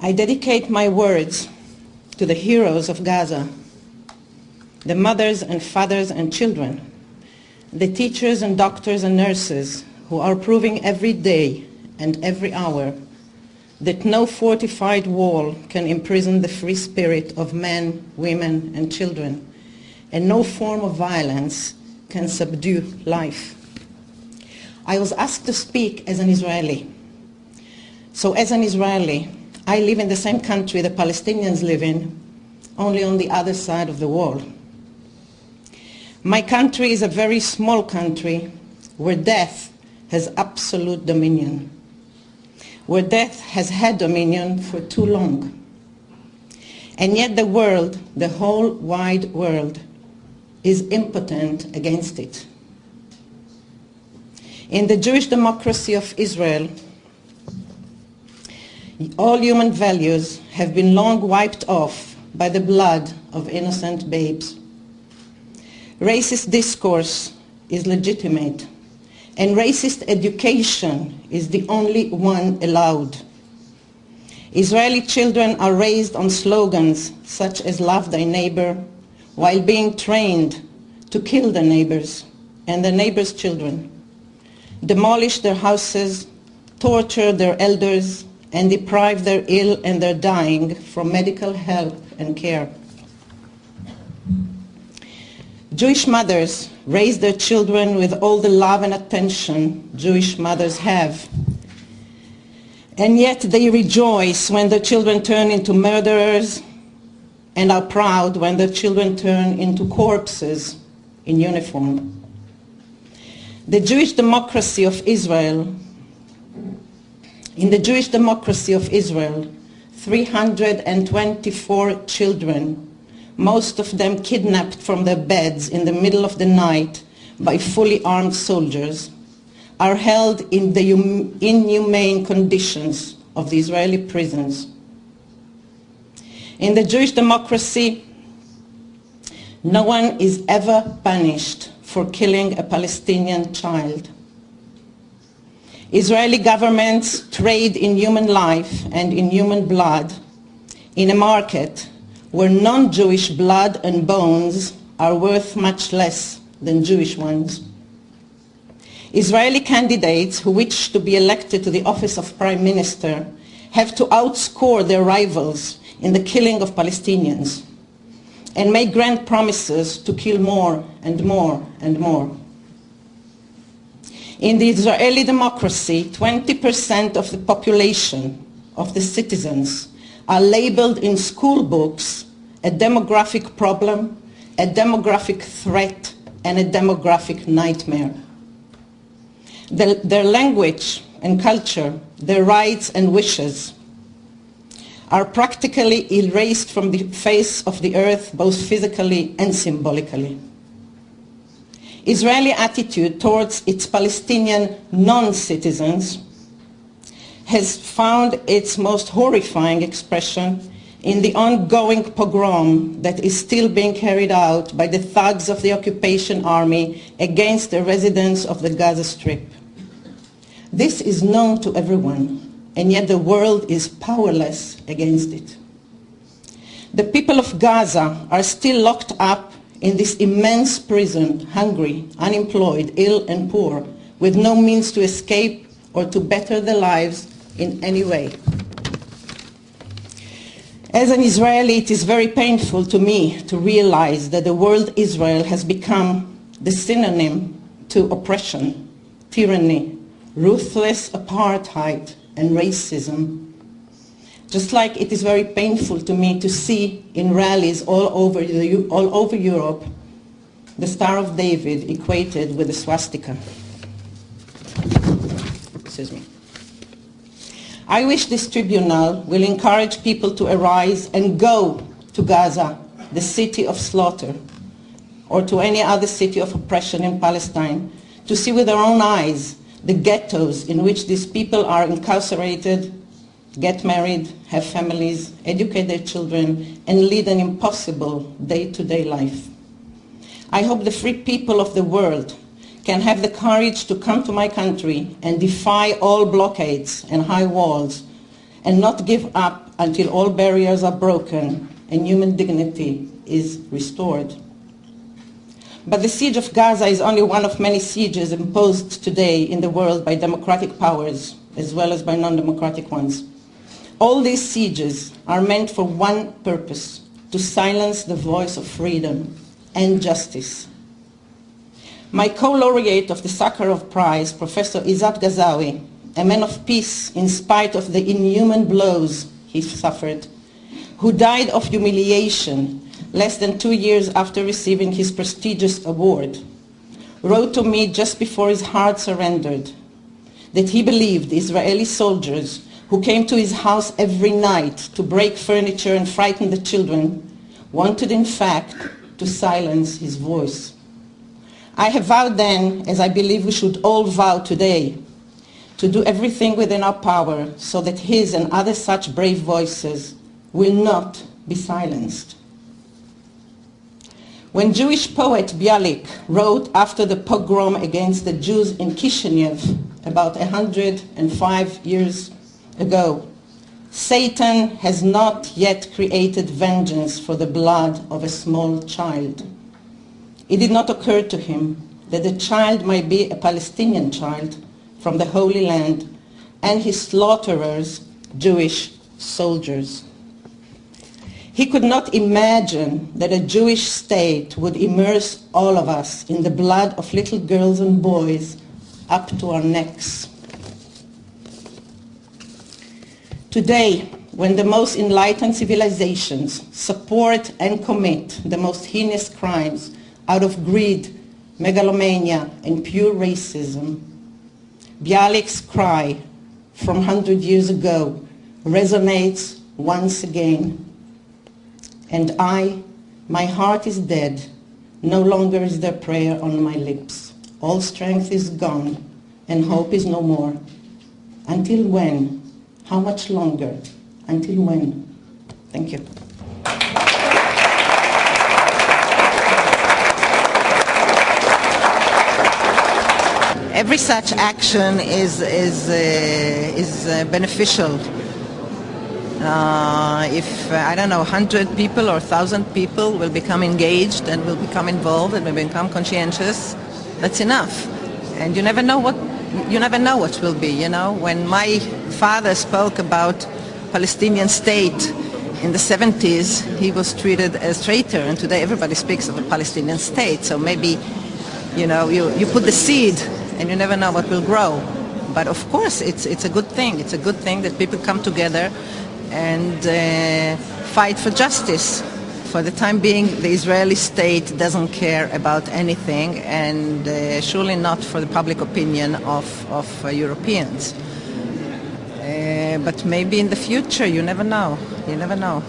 I dedicate my words to the heroes of Gaza, the mothers and fathers and children, the teachers and doctors and nurses who are proving every day and every hour that no fortified wall can imprison the free spirit of men, women, and children, and no form of violence can subdue life. I was asked to speak as an Israeli. So as an Israeli, I live in the same country the Palestinians live in, only on the other side of the wall. My country is a very small country where death has absolute dominion, where death has had dominion for too long. And yet the world, the whole wide world, is impotent against it. In the Jewish democracy of Israel, all human values have been long wiped off by the blood of innocent babes. Racist discourse is legitimate, and racist education is the only one allowed. Israeli children are raised on slogans such as "Love thy neighbor," while being trained to kill their neighbors and their neighbors' children, demolish their houses, torture their elders, and deprive their ill and their dying from medical help and care. Jewish mothers raise their children with all the love and attention Jewish mothers have. And yet they rejoice when their children turn into murderers and are proud when their children turn into corpses in uniform. The Jewish democracy of Israel, in the Jewish democracy of Israel, 324 children, most of them kidnapped from their beds in the middle of the night by fully armed soldiers, are held in the inhumane conditions of the Israeli prisons. In the Jewish democracy, no one is ever punished for killing a Palestinian child. Israeli governments trade in human life and in human blood in a market where non-Jewish blood and bones are worth much less than Jewish ones. Israeli candidates who wish to be elected to the office of Prime Minister have to outscore their rivals in the killing of Palestinians and make grand promises to kill more and more and more. In the Israeli democracy, 20% of the population, of the citizens, are labeled in school books a demographic problem, a demographic threat, and a demographic nightmare. Their language and culture, their rights and wishes are practically erased from the face of the earth, both physically and symbolically. Israeli attitude towards its Palestinian non-citizens has found its most horrifying expression in the ongoing pogrom that is still being carried out by the thugs of the occupation army against the residents of the Gaza Strip. This is known to everyone, and yet the world is powerless against it. The people of Gaza are still locked up in this immense prison, hungry, unemployed, ill and poor, with no means to escape or to better their lives in any way. As an Israeli, it is very painful to me to realize that the word Israel has become the synonym to oppression, tyranny, ruthless apartheid, and racism. Just like it is very painful to me to see in rallies all over Europe the Star of David equated with the swastika. Excuse me. I wish this tribunal will encourage people to arise and go to Gaza, the city of slaughter, or to any other city of oppression in Palestine, to see with their own eyes the ghettos in which these people are incarcerated, get married, have families, educate their children, and lead an impossible day-to-day life. I hope the free people of the world can have the courage to come to my country and defy all blockades and high walls and not give up until all barriers are broken and human dignity is restored. But the siege of Gaza is only one of many sieges imposed today in the world by democratic powers as well as by non-democratic ones. All these sieges are meant for one purpose: to silence the voice of freedom and justice. My co-laureate of the Sakharov Prize, Professor Izzat Ghazawi, a man of peace in spite of the inhuman blows he suffered, who died of humiliation less than 2 years after receiving his prestigious award, wrote to me just before his heart surrendered that he believed Israeli soldiers who came to his house every night to break furniture and frighten the children wanted in fact to silence his voice. I have vowed then, as I believe we should all vow today, to do everything within our power so that his and other such brave voices will not be silenced. When Jewish poet Bialik wrote after the pogrom against the Jews in Kishinev about 105 years ago, "Satan has not yet created vengeance for the blood of a small child," it did not occur to him that the child might be a Palestinian child from the Holy Land and his slaughterers, Jewish soldiers. He could not imagine that a Jewish state would immerse all of us in the blood of little girls and boys up to our necks. Today, when the most enlightened civilizations support and commit the most heinous crimes out of greed, megalomania, and pure racism, Bialik's cry from 100 years ago resonates once again. And my heart is dead, no longer is there prayer on my lips. All strength is gone, and hope is no more. Until when? How much longer? Until when? Thank you. Every such action is beneficial. If, I don't know, 100 people or 1,000 people will become engaged and will become involved and will become conscientious, that's enough. And you never know what will be, you know. When my father spoke about Palestinian state in the 70s, he was treated as traitor, and today everybody speaks of a Palestinian state. So maybe, you know, you put the seed and you never know what will grow. But of course it's a good thing. It's a good thing that people come together and fight for justice. For the time being, the Israeli state doesn't care about anything, and surely not for the public opinion of Europeans. But maybe in the future, you never know. You never know.